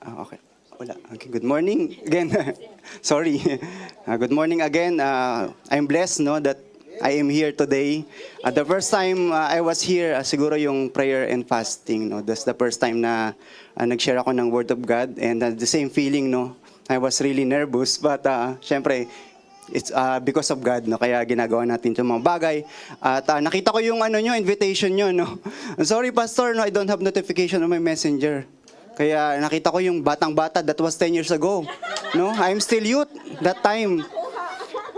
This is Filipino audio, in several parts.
Okay. Wala. Okay. Good morning again. Sorry. Good morning again. I'm blessed, no, that I am here today. The first time I was here, siguro yung prayer and fasting, no. That's the first time na nag-share ako ng Word of God, and the same feeling, no. I was really nervous, but syempre, it's because of God, no, kaya ginagawa natin itong mga bagay. At nakita ko yung invitation nyo, no. Sorry, Pastor, no, I don't have notification on my messenger. Kaya nakita ko yung batang-bata, that was 10 years ago. No, I'm still youth that time.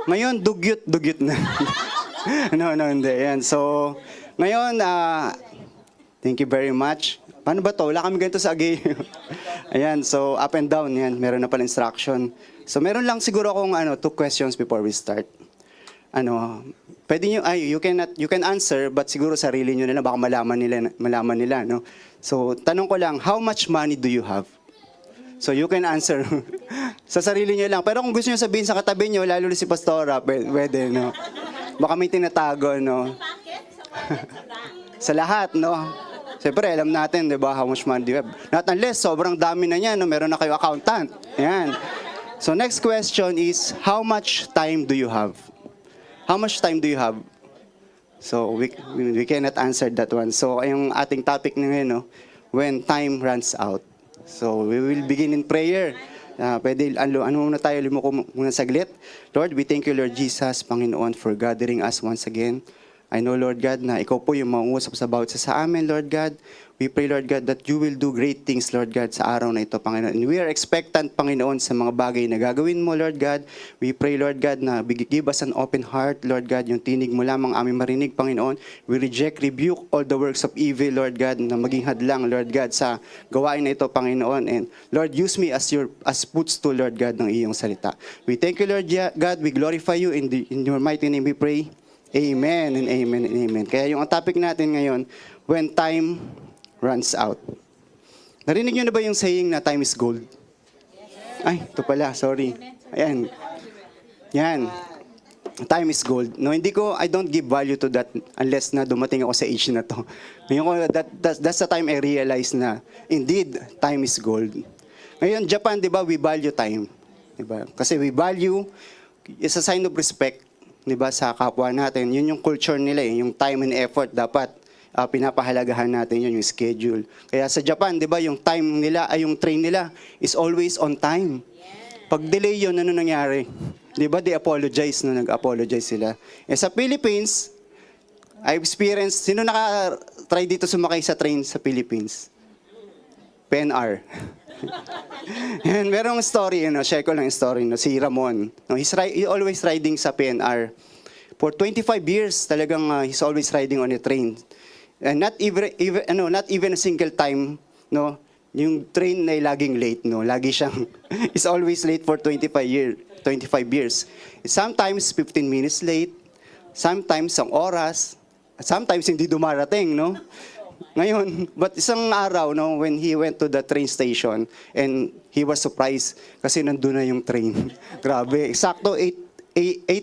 Ngayon, dugyot na. No, hindi. Yan. So, ngayon, thank you very much. Paano ba to? Wala kami ganito sa AGE. Ayan, so up and down yan. Meron na pala instruction. So, meron lang siguro akong 2 questions before we start. Pwede nyo, you can answer, but siguro sarili nyo nila, baka malaman nila, no? So, tanong ko lang, how much money do you have? So, you can answer sa sarili nyo lang. Pero kung gusto nyo sabihin sa katabi nyo, lalo na si Pastora, pwede, no? Baka may tinatago, no? Sa lahat, no? Siyempre, alam natin, di ba, how much money do you have? Not unless, sobrang dami na niya, no? Meron na kayo accountant. Ayan. So, next question is, how much time do you have? How much time do you have? So, we cannot answer that one. So, yung ating topic ngayon, no? When time runs out. So, we will begin in prayer. Pwede, muna tayo, limuko muna saglit. Lord, we thank you, Lord Jesus, Panginoon, for gathering us once again. I know, Lord God, na ikaw po yung mangusap sa bawat sa amin, Lord God. We pray, Lord God, that you will do great things, Lord God, sa araw na ito, Panginoon. And we are expectant, Panginoon, sa mga bagay na gagawin mo, Lord God. We pray, Lord God, na give us an open heart, Lord God, yung tinig mo lamang aming marinig, Panginoon. We reject, rebuke all the works of evil, Lord God, na maging hadlang, Lord God, sa gawain na ito, Panginoon. And Lord, use me as footstool, Lord God, ng iyong salita. We thank you, Lord God. We glorify you. In your mighty name we pray. Amen and amen and amen. Kaya yung topic natin ngayon, when time runs out. Narinig nyo na ba yung saying na time is gold? Ay, ito pala, sorry. Ayan. Yan. Time is gold. No, I don't give value to that unless na dumating ako sa age na to. Ngayon, that's the time I realize na, indeed, time is gold. Ngayon, Japan, di ba, we value time. Di ba? Kasi we value, it's a sign of respect, di ba, sa kapwa natin. Yun yung culture nila, yung time and effort dapat pinapahalagahan natin yun, yung schedule. Kaya sa Japan, di ba, yung time nila, yung train nila is always on time. Pag delay yun, ano nangyari? Di ba, they apologize, no? Nag-apologize sila. Sa Philippines, I experienced, sino naka-try dito sumakay sa train sa Philippines? PNR. And merong story, share ko lang yung story, si Ramon. He's always riding sa PNR. For 25 years, talagang he's always riding on a train. And not even a single time, no, yung train na laging late, no, lagi siyang is always late for 25 years. Sometimes 15 minutes late, sometimes ang oras, sometimes hindi dumarating, no. Ngayon, but isang araw, no, when he went to the train station and he was surprised kasi nandun na yung train. Grabe, eksakto 8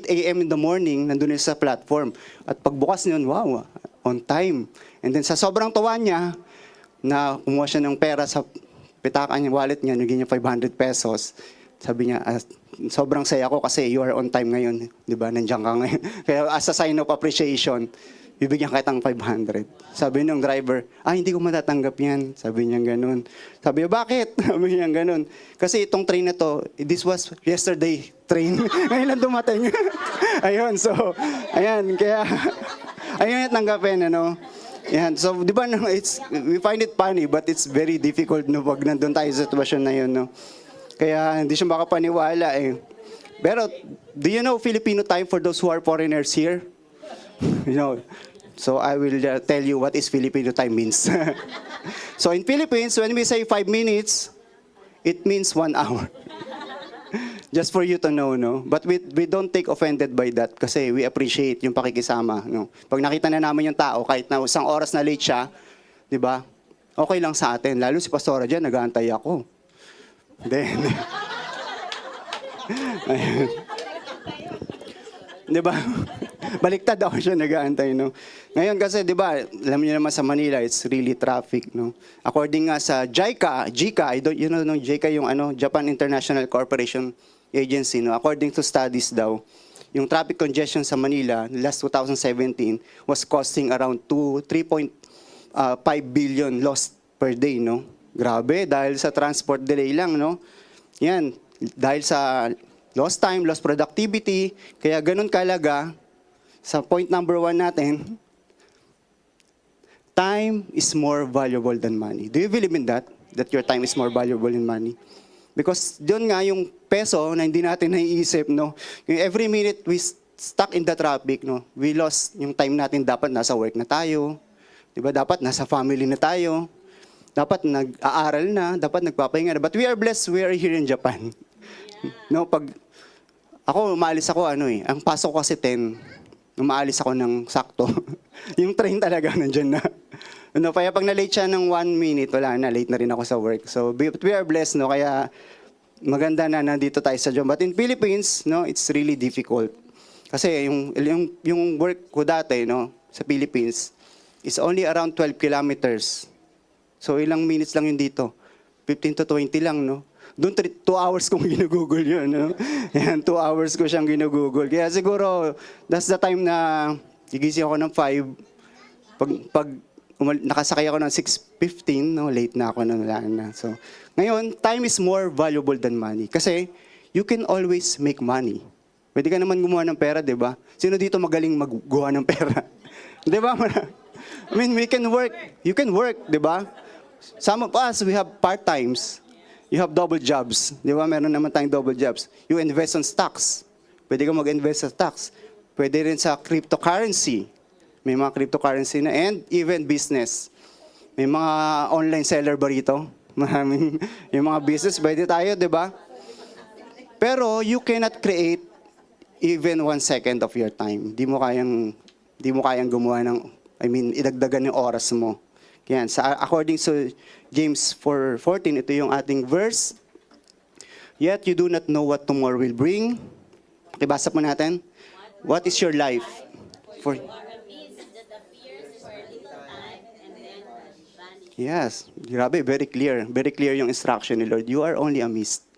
a.m. in the morning, nandun na sa platform. At pagbukas niyon, wow, on time. And then sa sobrang tuwa niya, na kumuha siya ng pera sa pitakan niya, wallet niya, naging niya 500 pesos. Sabi niya, sobrang saya ko kasi you are on time ngayon. Di ba? Nandiyan ka ngayon. Kaya as a sign of appreciation, bibigyan kitang 500. Sabi ng driver, hindi ko matatanggap yan. Sabi niya ganun. Sabi niya, bakit? Sabi niya ganun. Kasi itong train na to, this was yesterday train. Ngayon lang dumating. Ayun, so, ayan, kaya, ayun tanggapin, Yan. So, di ba, we find it funny, but it's very difficult, no, pag nandun tayo sa sitwasyon na yun, no. Kaya, hindi siya makapaniwala, eh. Pero, do you know Filipino time for those who are foreigners here? So I will tell you what is Filipino time means. So in Philippines, when we say 5 minutes, it means 1 hour. Just for you to know, no? But we don't take offended by that kasi we appreciate yung pakikisama, no? Pag nakita na namin yung tao, kahit na isang oras na late siya, di ba? Okay lang sa atin. Lalo si Pastora dyan, nag-aantay ako. Then, di ba? Baliktad ako siya nag-aantay, no? Ngayon kasi, di ba, alam niyo naman sa Manila, it's really traffic, no? According nga sa JICA, you know, no, JICA yung ano, Japan International Corporation Agency, no? According to studies daw, yung traffic congestion sa Manila last 2017 was costing around 3.5 billion lost per day, no? Grabe, dahil sa transport delay lang, no? Yan, dahil sa lost time, lost productivity, kaya ganun kalaga, sa point number 1 natin, time is more valuable than money. Do you believe in that? That your time is more valuable than money? Because doon nga yung peso na hindi natin naiisip, no? Yung every minute we stuck in the traffic, no? We lost yung time natin, dapat nasa work na tayo, di ba? Dapat nasa family na tayo, dapat nag-aaral na, dapat nagpapahinga na. But we are blessed, we are here in Japan. No, pag ako, umaalis ako, ang pasok ko kasi 10, umaalis ako ng sakto. Yung train talaga nandyan na. Kaya pag na-late siya ng 1 minute, wala na, late na rin ako sa work. So, we are blessed, no? Kaya maganda na nandito tayo sa Japan. But in Philippines, no, it's really difficult. Kasi yung work ko dati, no, sa Philippines, is only around 12 kilometers. So, ilang minutes lang yun dito. 15 to 20 lang, no? Doon 2 hours kong ginugugol yun. No? Yan, 2 hours ko siyang ginugugol. Kaya siguro, that's the time na gigising ako ng 5. Pag nakasakay ako ng 6:15, no, late na ako na. So, ngayon, time is more valuable than money. Kasi, you can always make money. Pwede ka naman gumawa ng pera, di ba? Sino dito magaling maggawa ng pera? Di ba? I mean, we can work. You can work, di ba? Some of us, we have part-times. You have double jobs. Di ba? Meron naman tayong double jobs. You invest on stocks. Pwede ka mag-invest sa stocks. Pwede rin sa cryptocurrency. May mga cryptocurrency na. And even business. May mga online seller ba rito? Maraming, yung mga business, pwede tayo, di ba? Pero you cannot create even 1 second of your time. Di mo kayang gumawa ng, idagdagan yung oras mo. Yan, according to James 4:14, ito yung ating verse. Yet you do not know what tomorrow will bring. Pakibasa po natin. What is your life? Yes, grabe, very clear. Very clear yung instruction ni Lord. You are only a mist.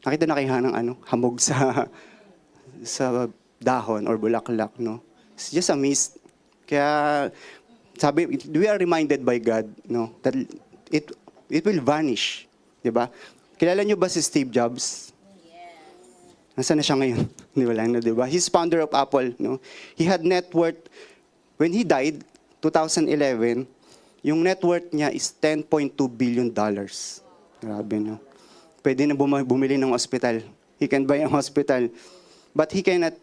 Nakita na kayo ng hamog sa dahon or bulaklak, no? It's just a mist. Kaya sabi, we are reminded by God, no, that it will vanish, di ba? Kilala niyo ba si Steve Jobs? Nasaan na siya ngayon? Wala na, di ba? He's founder of Apple, no? He had net worth, when he died, 2011, yung net worth niya is $10.2 billion. Grabe, no? Pwede na bumili ng hospital. He can buy a hospital. But he cannot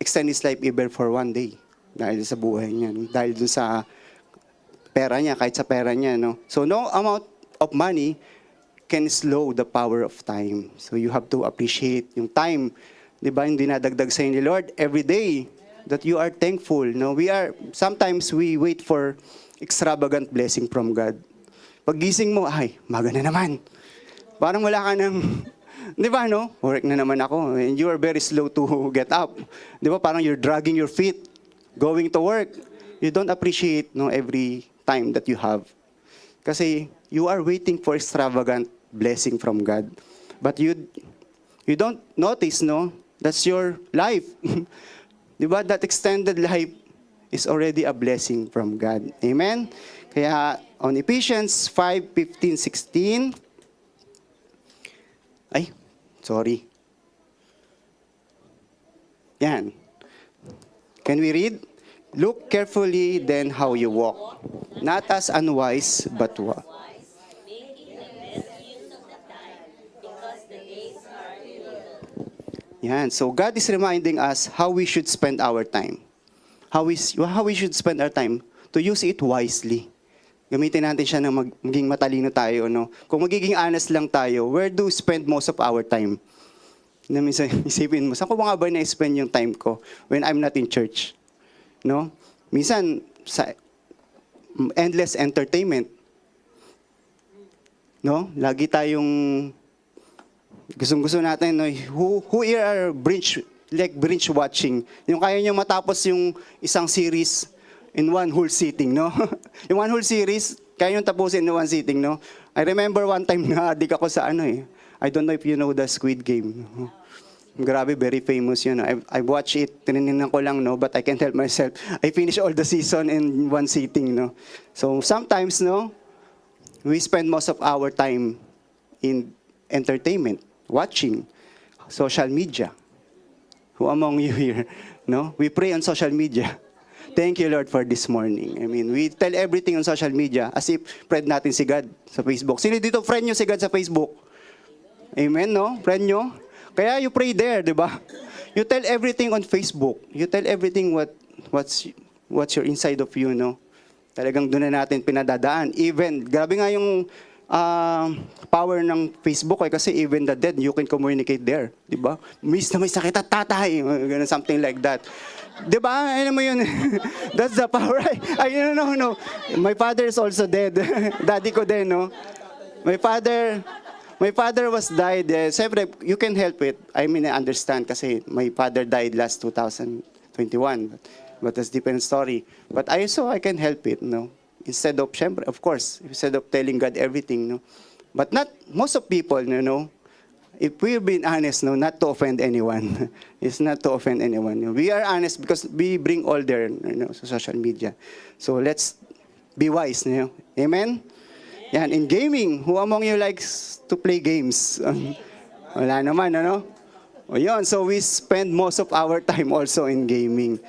extend his life even for 1 day. Dahil sa buhay niya, no? Dahil dun sa pera niya, kahit sa pera niya, no? So no amount of money can slow the power of time. So you have to appreciate yung time. Di ba, yung dinadagdag sa inyo ni Lord every day that you are thankful. No? Sometimes we wait for extravagant blessing from God. Paggising mo, ay, maga na naman. Parang wala ka ng, di ba, no? Work na naman ako. And you are very slow to get up. Di ba, parang you're dragging your feet. Going to work, you don't appreciate, no, every time that you have. Kasi you are waiting for extravagant blessing from God. But you don't notice, no, that's your life. Di ba? That extended life is already a blessing from God. Amen? Kaya on Ephesians 5:15-16, yan. Can we read? Look carefully then how you walk, not as unwise, but what? Yan. So God is reminding us how we should spend our time. How we should spend our time to use it wisely. Gamitin natin siya na maging matalino tayo, no? Kung magiging honest lang tayo, where do we spend most of our time? Na minsan isipin mo, saan ko nga ba na-spend yung time ko when I'm not in church? No? Minsan, sa endless entertainment. No? Lagi tayong gustong-gusto natin, no? Who here are like binge watching. Yung kaya nyo matapos yung isang series in one whole sitting, no? Yung one whole series, kaya nyo tapusin in one sitting, no? I remember one time na adik ako sa ano eh. I don't know if you know the Squid Game. Grabe, very famous yun. I watched it, tinininan ko lang, no? But I can't help myself. I finished all the season in one sitting, no? So sometimes, no? We spend most of our time in entertainment, watching, social media. Who among you here? No? We pray on social media. Thank you, Lord, for this morning. I mean, we tell everything on social media as if friend natin si God sa Facebook. Sino dito friend nyo si God sa Facebook? Amen, no? Friend nyo? Kaya you pray there, di ba? You tell everything on Facebook. You tell everything what's your inside of you, no? Talagang doon na natin pinadadaan. Even, grabe nga yung power ng Facebook kasi even the dead, you can communicate there. Di ba? Miss na may sakit at tatay. Something like that. Di ba? Alam mo yun? That's the power. I don't know. My father is also dead. Daddy ko din, no? My father was died. Siyempre, you can help it. I mean, I understand kasi my father died last 2021. But that's a different story. But I can help it, no? Instead of, syempre, of course, instead of telling God everything, no? But not, most of people, you know, if we're being honest, no, not to offend anyone. It's not to offend anyone. We are honest because we bring all there, you know, sa social media. So let's be wise, you know? Amen? Yan, in gaming, who among you likes to play games? Wala naman, ano? O yun, so we spend most of our time also in gaming.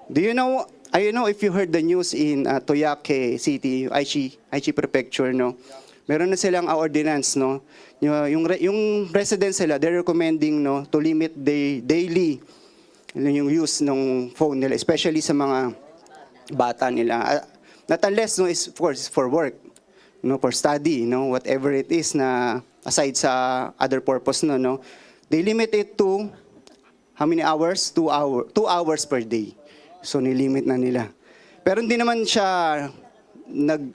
Do you know, I don't know if you heard the news in Toyake City, Aichi Prefecture, no? Meron na silang ordinance, no? Yung residents sila, they're recommending, no, to limit the daily yung use ng phone nila, especially sa mga bata nila. Not unless, no, is of course for work, no, for study, no, whatever it is na aside sa other purpose, no. They limit it to how many hours? 2 hours per day. So nilimit na nila. Pero hindi naman siya ng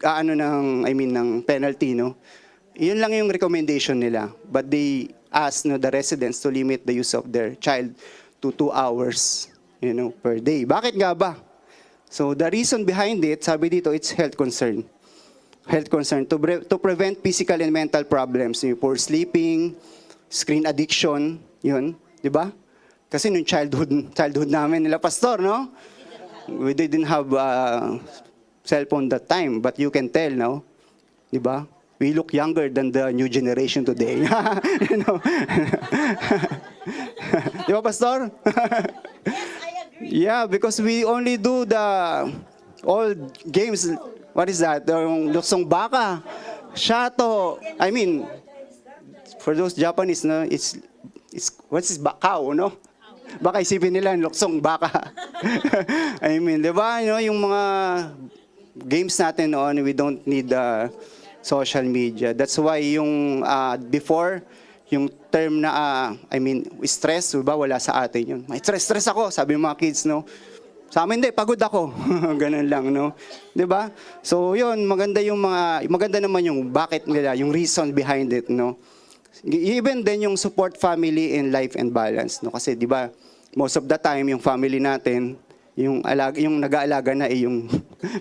penalty, no. Yun lang yung recommendation nila. But they ask, no, the residents to limit the use of their child to 2 hours, you know, per day. Bakit nga ba? So the reason behind it, sabi dito, it's health concern. Health concern to prevent physical and mental problems, yung poor sleeping, screen addiction, yun, di ba? Kasi nung childhood namin nila pastor, no? We didn't have cellphone that time, but you can tell, no? Di ba? We look younger than the new generation today. You know? Di ba, pastor? Yeah, because we only do the old games. What is that? Yung luksong baka, shato. I mean, for those Japanese, no, it's what's this cow, no? Baka isipin nila luksong baka. I mean, 'di ba? You know, yung mga games natin noon, we don't need social media. That's why yung before yung term na stress, diba, wala sa atin yun. May stress ako, sabi ng mga kids, no? Sa amin, hindi, pagod ako. Ganun lang, no? Diba? So, yun, maganda naman yung bakit nila, yung reason behind it, no? Even then yung support family in life and balance, no? Kasi, diba, most of the time, yung family natin, yung nag-aalaga na yung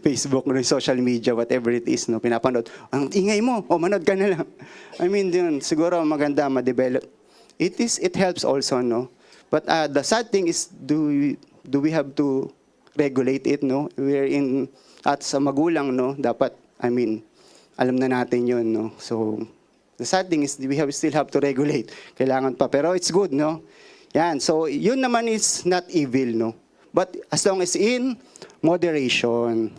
Facebook, no, social media, whatever it is, no, pinapanood. Ang ingay mo, manood ka na lang. I mean, yun, siguro maganda ma-develop. It helps also, no. But the sad thing is, do we have to regulate it, no? We're at sa magulang, no, dapat, alam na natin yun, no. So, the sad thing is, still have to regulate. Kailangan pa, pero it's good, no. Yan, so yun naman is not evil, no. But as long as in moderation.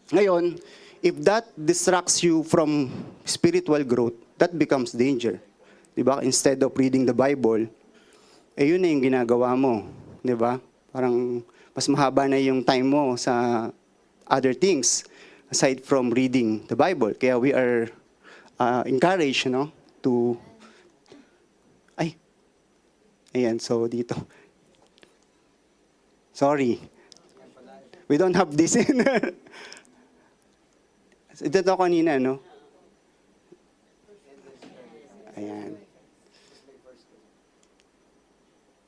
Ngayon, if that distracts you from spiritual growth, that becomes danger. Diba? Instead of reading the Bible, yun na yung ginagawa mo. Diba? Parang mas mahaba na yung time mo sa other things aside from reading the Bible. Kaya we are encouraged, no, to... Ayan, so dito. Sorry. We don't have this in. Ito kanina, no? Ayan.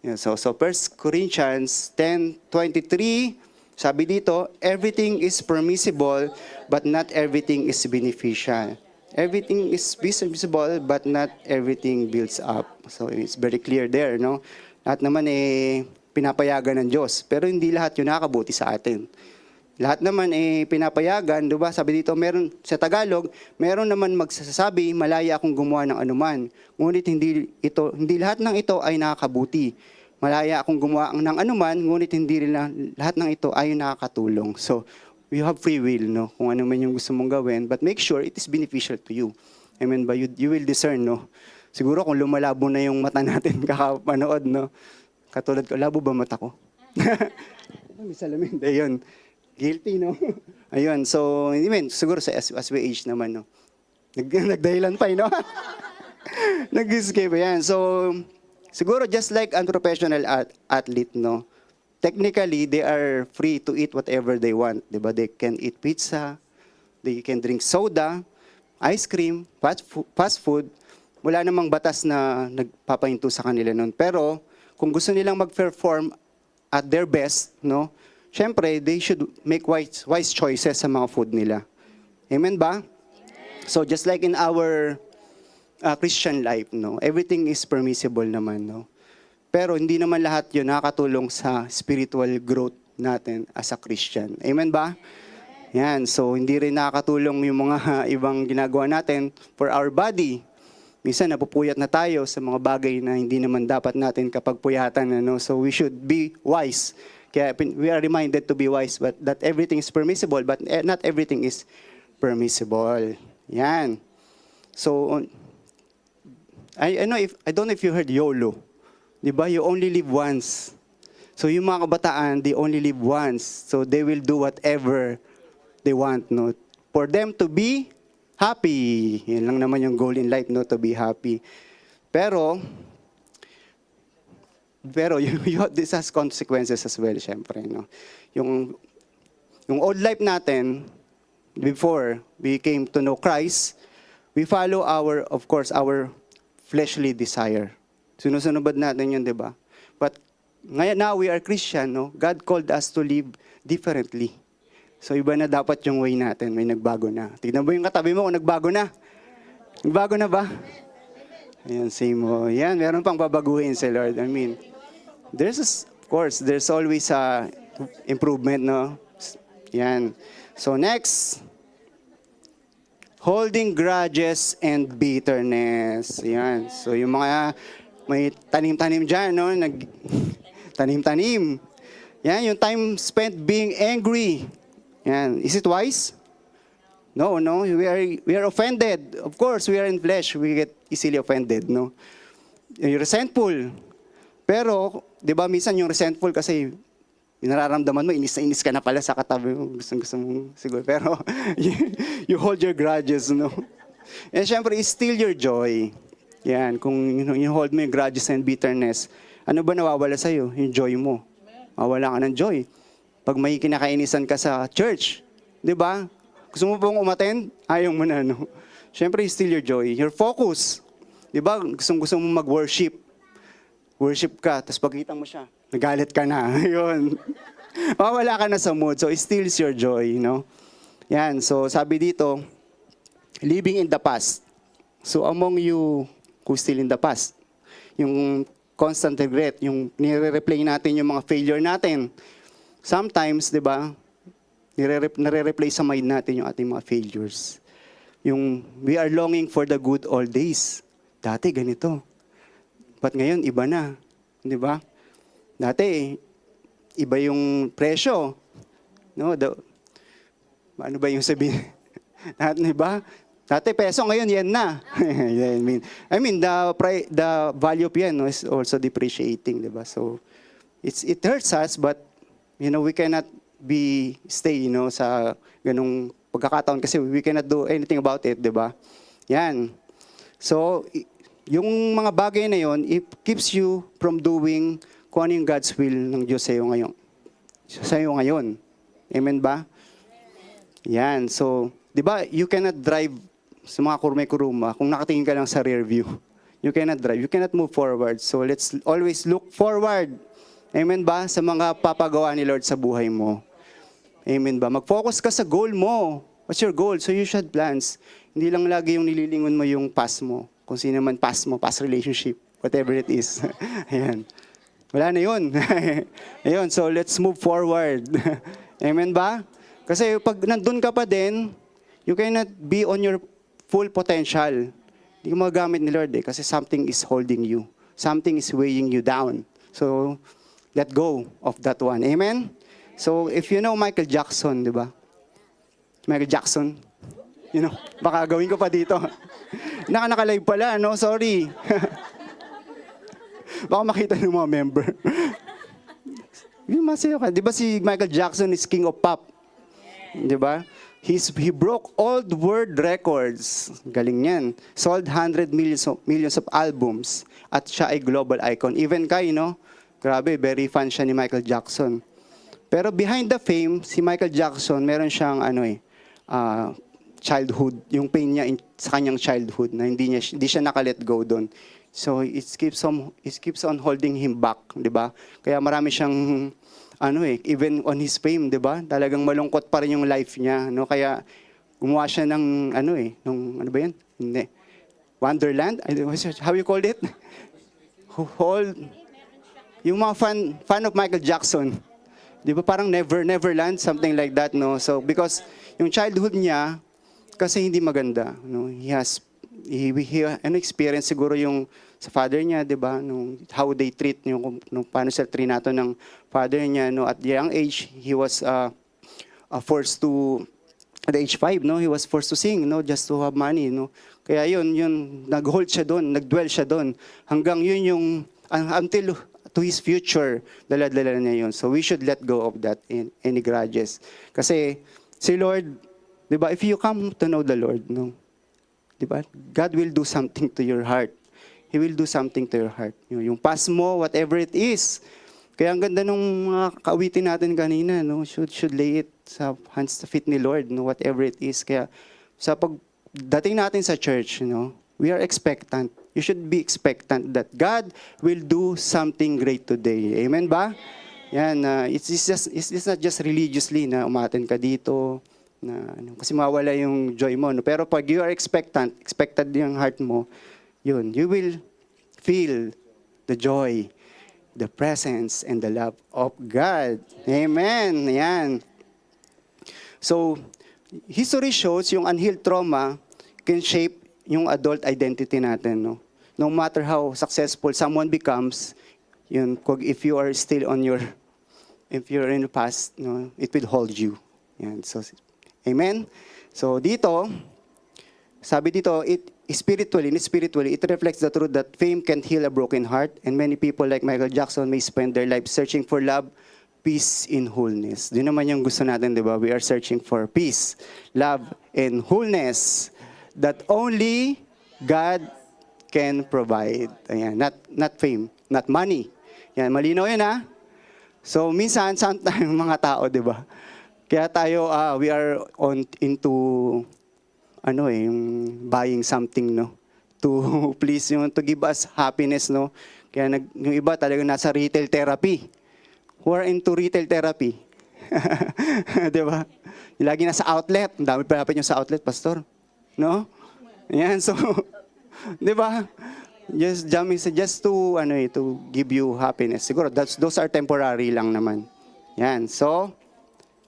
Yeah, so 1 Corinthians 10:23, sabi dito, everything is permissible, but not everything is beneficial. Everything is visible, but not everything builds up. So it's very clear there, no? Lahat naman pinapayagan ng Diyos, pero hindi lahat yun nakakabuti sa atin. Lahat naman pinapayagan, 'di ba? Sabi dito, meron sa Tagalog, meron naman magsasabi, malaya akong gumawa ng anuman. Ngunit hindi lahat ng ito ay nakakabuti. Malaya akong gumawa ng anuman, ngunit hindi rin lahat ng ito ay nakakatulong. So, you have free will, no? Kung ano man yung gusto mong gawin, but make sure it is beneficial to you. Amen ba? You will discern, no? Siguro kung lumalabo na yung mata natin kakapanood, no? Katulad ko, labo ba mata ko? May salamin. Ayun. Guilty, no? Ayun, so, siguro as we age naman, no? Nagdahilan pa, no? Nag-escape, yan. So, siguro just like an professional athlete, no? Technically, they are free to eat whatever they want, di ba? They can eat pizza, they can drink soda, ice cream, fast food. Wala namang batas na nagpapahinto sa kanila nun. Pero, kung gusto nilang mag-perform at their best, no? Siyempre, they should make wise choices sa mga food nila. Amen ba? Amen. So just like in our Christian life, no, everything is permissible naman, no. Pero hindi naman lahat 'yun nakakatulong sa spiritual growth natin as a Christian. Amen ba? Amen. Yan, so hindi rin nakakatulong yung mga ibang ginagawa natin for our body. Minsan napupuyat na tayo sa mga bagay na hindi naman dapat natin kapag puyatan, ano. So we should be wise. Kaya we are reminded to be wise, but that everything is permissible, but not everything is permissible. Yan. So, I don't know if you heard YOLO. Di ba? You only live once. So, yung mga kabataan, they only live once. So, they will do whatever they want, no? For them to be happy. Yan lang naman yung goal in life, no? To be happy. Pero this has consequences as well, syempre, no? Yung old life natin, before we came to know Christ, we follow of course, our fleshly desire. Sinusunod natin yun, di ba? But ngayon, now we are Christian, no? God called us to live differently. So iba na dapat yung way natin, may nagbago na. Tignan mo yung katabi mo kung nagbago na. Nagbago na ba? Ayan, same mo. Yan, meron pang babaguhin si Lord. I mean, there's always improvement, no? Yan. So next, holding grudges and bitterness. Yan. So yung mga may tanim-tanim dyan, no? Tanim-tanim. Yan, yung time spent being angry. Yan. Is it wise? No. We are offended. Of course, we are in flesh. We get easily offended, no? You're resentful. Pero, di ba, minsan yung resentful kasi nararamdaman mo, inis na inis ka na pala sa katabi mo. Gusto mo siguro. Pero, you hold your grudges, no? And syempre, it's still your joy. Yan, kung you hold mo yung grudges and bitterness, ano ba nawawala sa'yo? Yung joy mo. Mawala ka ng joy. Pag may kinakainisan ka sa church, di ba? Gusto mo pong umattend? Ayaw mo na, no? Syempre, it's still your joy. Your focus. Di ba? Gusto mo mag-worship. Worship ka, tapos pagkita mo siya, nagalit ka na. Yun. Mawala ka na sa mood. So, it steals your joy, you know? Yan. So, sabi dito, living in the past. So, among you who still in the past, yung constant regret, yung nire-replay natin yung mga failure natin. Sometimes, di ba, nare-replay sa mind natin yung ating mga failures. Yung we are longing for the good old days. Dati, ganito. But ngayon, iba na. Di ba? Dati, iba yung presyo. No? Ano ba yung sabihin? Di ba? Dati peso, ngayon yen na. I mean, the value of yen, no, is also depreciating. Di ba? So, it hurts us, but, you know, we cannot stay, you know, sa ganung pagkakataon kasi we cannot do anything about it. Di ba? Yan. So, yung mga bagay na yon, it keeps you from doing kung ano yung God's will ng Diyos sa iyo ngayon. Amen ba? Yan. So, di ba, you cannot drive sa mga kurme-kuruma kung nakatingin ka lang sa rear view. you cannot drive, you cannot move forward. So let's always look forward. Amen ba? Sa mga papagawa ni Lord sa buhay mo. Amen ba? Mag-focus ka sa goal mo. What's your goal? So you should plans. Hindi lang lagi yung nililingon mo yung past mo. Kung sino man past mo, past relationship, whatever it is. Ayan. Wala na yun. Ayun, so let's move forward. Amen ba? Kasi pag nandun ka pa din, you cannot be on your full potential. Hindi mo magamit ni Lord kasi something is holding you. Something is weighing you down. So, let go of that one. Amen? So, if you know Michael Jackson, di ba? Michael Jackson, you know, baka gawin ko pa dito. Naka-live pala, no? Sorry. Baka makita ng mga member. Masaya ka. Di ba si Michael Jackson is king of pop? Di ba? He broke all the world records. Galing yan. Sold 100 millions of albums. At siya ay global icon. Even kay, no? Grabe, very fan siya ni Michael Jackson. Pero behind the fame, si Michael Jackson, meron siyang childhood. Yung pain niya sa kanyang childhood na hindi siya naka-let go doon. So it keeps on holding him back, 'di ba? Kaya marami siyang even on his fame, 'di ba? Talagang malungkot pa rin yung life niya, no? Kaya gumawa siya ng nung ano ba 'yan? Hindi. Wonderland? How you call it? Yung mga fan of Michael Jackson. 'Di ba parang Neverland, something like that, no? So because yung childhood niya kasi hindi maganda, no? He experience siguro yung sa father niya, 'di ba? Nung how they treat yung paano sila trinato ng father niya, no? At young age, he was forced to at age 5, no? He was forced to sing, no? Just to have money, no? Kaya yun nag-hold siya doon, nag-dwell siya doon hanggang yun yung until to his future, dala-dala niya yun. So we should let go of that in any grudges. Kasi si Lord, 'di ba? If you come to know the Lord, no? Diba? God will do something to your heart. He will do something to your heart. Yung past mo, whatever it is. Kaya ang ganda nung mga kaawitin natin kanina, no? Should lay it sa hands to feet ni Lord, no? Whatever it is. Kaya sa pagdating natin sa church, we are expectant. You should be expectant that God will do something great today. Amen ba? Yan, it's not just religiously na umaten ka dito, kasi mawala yung joy mo. No? Pero pag you are expected yung heart mo, yun, you will feel the joy, the presence, and the love of God. Amen. Yan. So, history shows yung unhealed trauma can shape yung adult identity natin. No matter how successful someone becomes, yun, if you are still if you're in the past, it will hold you. Yan. So, amen? So dito, sabi dito, spiritually, it reflects the truth that fame can heal a broken heart, and many people like Michael Jackson may spend their life searching for love, peace, and wholeness. Yun naman yung gusto natin, di ba? We are searching for peace, love, and wholeness that only God can provide. Ayan, not fame, not money. Yan, malinaw yun, ha? So minsan, saan tayong mga tao, di ba? Kaya tayo, we are into, yung buying something, no? To please, to give us happiness, no? Kaya yung iba talagang nasa retail therapy. Who are into retail therapy? Di ba? Lagi nasa outlet. Ang dami pa dapat yung sa outlet, pastor. No? Yan, so, di ba? Just to, to give you happiness. Siguro, those are temporary lang naman. Yan, so,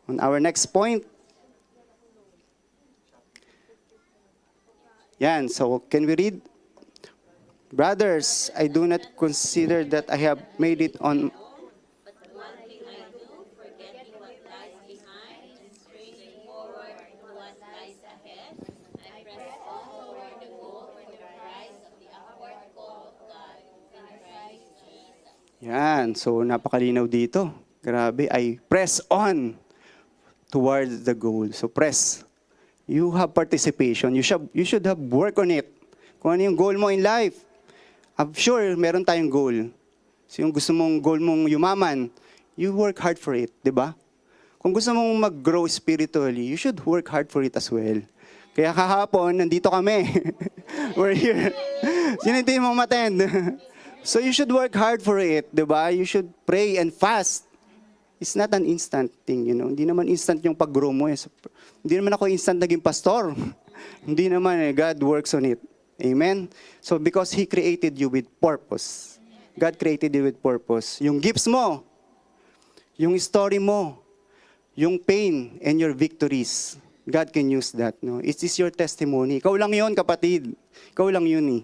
on our next point. Yan, so can we read? Brothers, I do not consider that I have made it on. But one thing I do, forgetting what lies behind and straining forward to what lies ahead, I press on toward the goal for the prize of the upward call of God in Christ Jesus. Yan, so napakalinaw dito. Grabe, I press on towards the goal. So press. You have participation. You should have work on it. Kung ano yung goal mo in life. I'm sure meron tayong goal. So yung gusto mong goal mong yumaman, you work hard for it, di ba? Kung gusto mong mag-grow spiritually, you should work hard for it as well. Kaya kahapon, nandito kami. We're here. Sino hindi mo attend? So you should work hard for it, di ba? You should pray and fast. It's not an instant thing, you know. Hindi naman instant yung pag-grow mo. Hindi naman ako instant naging pastor. Hindi naman, God works on it. Amen? So because He created you with purpose. God created you with purpose. Yung gifts mo, yung story mo, yung pain and your victories, God can use that. No? It is your testimony. Ikaw lang yun, kapatid. Ikaw lang yun eh.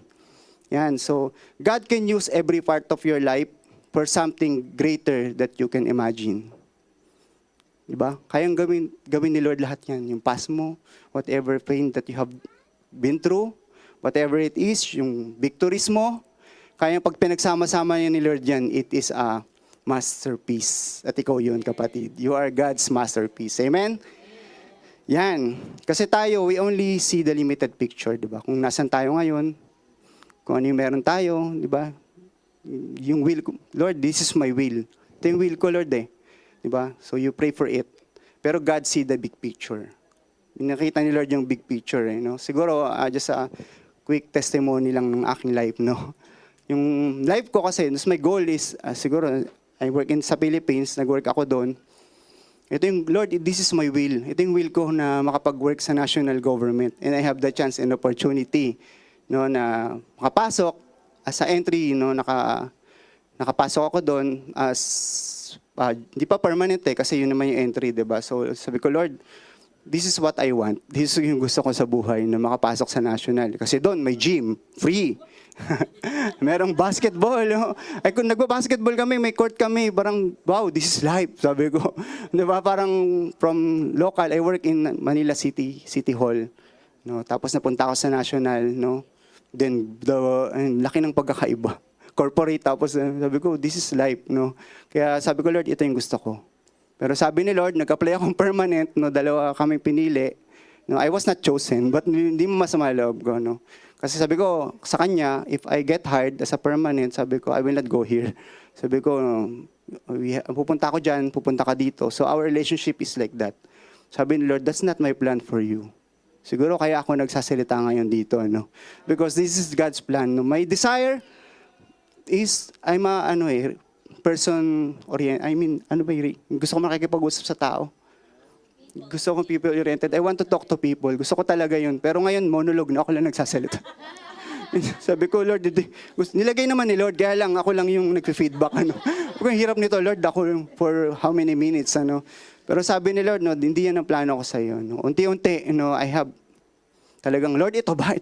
Yan. So, God can use every part of your life for something greater that you can imagine. Diba? Kayang gawin ni Lord lahat yan. Yung past mo, whatever pain that you have been through, whatever it is, yung victories mo, kayang pag pinagsama-sama niya ni Lord yan, it is a masterpiece. At ikaw yun, kapatid. You are God's masterpiece. Amen? Yan. Kasi tayo, we only see the limited picture, di ba? Kung nasan tayo ngayon, kung ano yung meron tayo, di ba? Yung will ko, Lord, this is my will. Ito yung will ko, Lord eh. Di ba? So you pray for it. Pero God see the big picture. Nakita ni Lord yung big picture eh. No? Siguro, just a quick testimony lang ng aking life, no? Yung life ko kasi, my goal is, siguro, I work sa Philippines, nag-work ako doon. Ito yung, Lord, this is my will. Ito yung will ko na makapag-work sa national government. And I have the chance and opportunity, no, na makapasok as a entry, no, nakapasok ako doon as, hindi pa permanent eh, kasi yun naman yung entry, diba? So sabi ko, Lord, this is what I want. This is yung gusto ko sa buhay, na makapasok sa national. Kasi doon, may gym, free. Merong basketball. No? Ay, kung nagba-basketball kami, may court kami, parang, wow, this is life, sabi ko. Diba? Parang from local, I work in Manila City Hall. No? Tapos napunta ako sa national. No? Then, laki ng pagkakaiba. Corporate, tapos sabi ko, this is life. No? Kaya sabi ko, Lord, ito yung gusto ko. Pero sabi ni Lord, nag-apply akong permanent, no? Dalawa kaming pinili. No? I was not chosen, but hindi mo masama loob ko. No? Kasi sabi ko sa kanya, if I get hired as a permanent, sabi ko, I will not go here. Sabi ko, pupunta ako dyan, pupunta ka dito. So our relationship is like that. Sabi ni Lord, that's not my plan for you. Siguro kaya ako nagsasalita ngayon dito. No? Because this is God's plan. No? My desire is, I'm a person-oriented. I mean, gusto ko makikipag-usap sa tao. Gusto ko people-oriented. I want to talk to people. Gusto ko talaga yun. Pero ngayon, monologue na ako lang nagsasalita. Sabi ko, Lord, nilagay naman ni Lord, kaya lang ako lang yung nag-feedback. Ano. Ang hirap nito, Lord, ako for how many minutes. Ano. Pero sabi ni Lord, no, hindi yan ang plano ko sa iyo. No. Unti-unti, I have talagang, Lord, ito ba?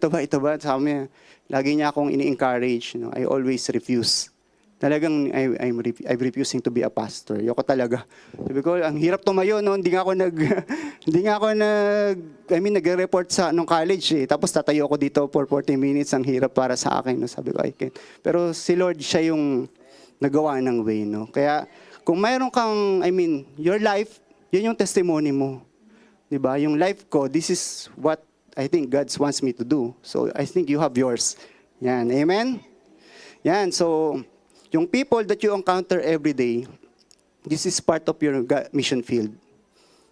Sabi niya, lagi niya akong ini-encourage. No. I always refuse. Talagang I'm refusing to be a pastor. Ayoko talaga. Sabi ko, ang hirap tumayo, no? Hindi nga ako nag-report sa nung college eh. Tapos tatayo ako dito for 40 minutes. Ang hirap para sa akin, no? Sabi ko, I can't. Pero si Lord, siya yung nagawa ng way, no? Kaya kung mayroon kang, your life, yun yung testimony mo. 'Di ba? Yung life ko, this is what I think God wants me to do. So I think you have yours. Yan. Amen? Yan. So yung people that you encounter every day, this is part of your mission field.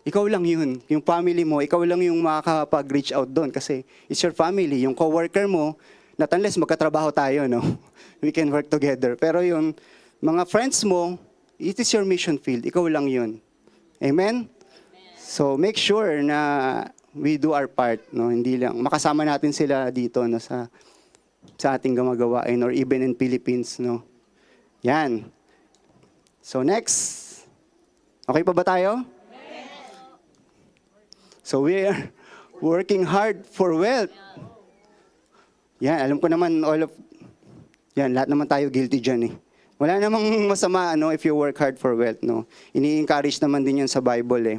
Ikaw lang yun. Yung family mo, ikaw lang yung makakapag-reach out doon kasi it's your family. Yung co-worker mo, not unless magkatrabaho tayo, no? We can work together. Pero yung mga friends mo, it is your mission field. Ikaw lang yun. Amen? So make sure na we do our part. No? Hindi lang, makasama natin sila dito no, sa ating gamagawain or even in Philippines. No? Yan. So next. Okay pa ba tayo? So we are working hard for wealth. Yan, alam ko naman lahat naman tayo guilty dyan eh. Wala namang masama if you work hard for wealth. No? Ini-encourage naman din yan sa Bible eh.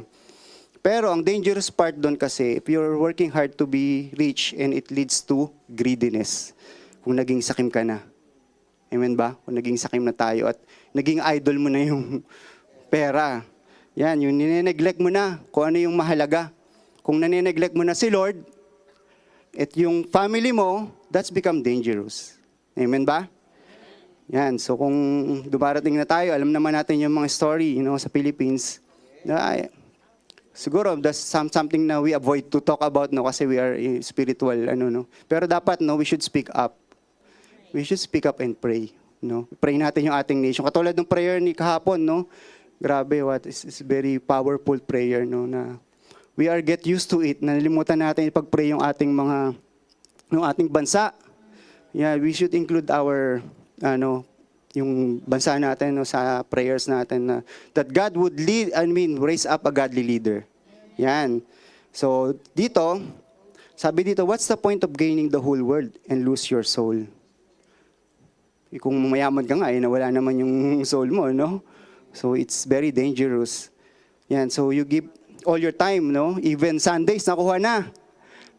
Pero ang dangerous part doon kasi, if you're working hard to be rich and it leads to greediness. Kung naging sakim ka na. Amen ba? Kung naging sakim na tayo at naging idol mo na yung pera. Yan, yung nineneglect mo na kung ano yung mahalaga. Kung nineneglect mo na si Lord, at yung family mo, that's become dangerous. Amen ba? Yan, so kung dumarating na tayo, alam naman natin yung mga story sa Philippines. Siguro, that's something na we avoid to talk about kasi we are spiritual. Pero dapat, we should speak up. we should speak up and pray. No? Pray natin yung ating nation. Katulad ng prayer ni kahapon, no? Grabe, it's very powerful prayer, no? Na we are get used to it. Nalimutan natin ipag-pray yung ating yung ating bansa. Yeah, we should include our, yung bansa natin, no, sa prayers natin na that God would raise up a godly leader. Yan. So, dito, sabi dito, what's the point of gaining the whole world and lose your soul? Kung mayaman ka nga, nawala naman yung soul mo, no? So, it's very dangerous. Yan, so you give all your time, no? Even Sundays, nakuha na.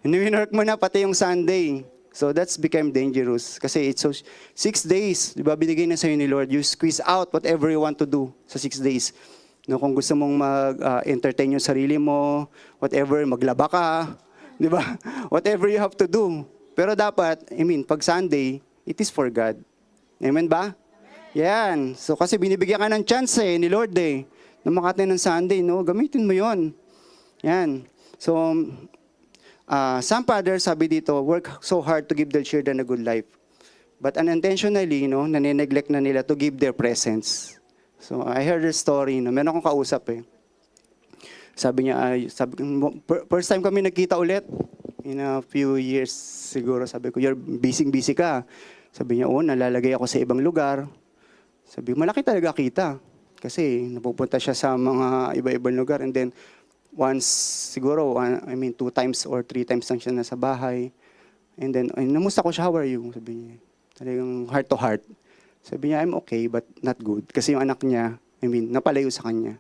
Work mo na, pati yung Sunday. So, that's become dangerous. Kasi it's 6 days, di ba, binigay na sa'yo ni Lord. You squeeze out whatever you want to do sa 6 days. No, kung gusto mong mag-entertain yung sarili mo, whatever, maglaba ka, di ba? Whatever you have to do. Pero dapat, pag Sunday, it is for God. Amen ba? Yan. So kasi binibigyan ka ng chance ni Lord na makatay ng Sunday, no? Gamitin mo yon. Yan. So, some fathers, sabi dito, work so hard to give their children a good life. But unintentionally, no, nane-neglect na nila to give their presence. So, I heard a story, no? Meron akong kausap Sabi niya, first time kami nagkita ulit, in a few years siguro, sabi ko, you're busy ka. Sabi niya, nalalagay ako sa ibang lugar. Sabi ko, malaki talaga kita. Kasi napupunta siya sa mga iba-ibang lugar. And then, once, siguro, 2 times or 3 times lang siya nasa bahay. And then, namusta ko siya, how are you? Sabi niya, talagang heart to heart. Sabi niya, I'm okay, but not good. Kasi yung anak niya, napalayo sa kanya.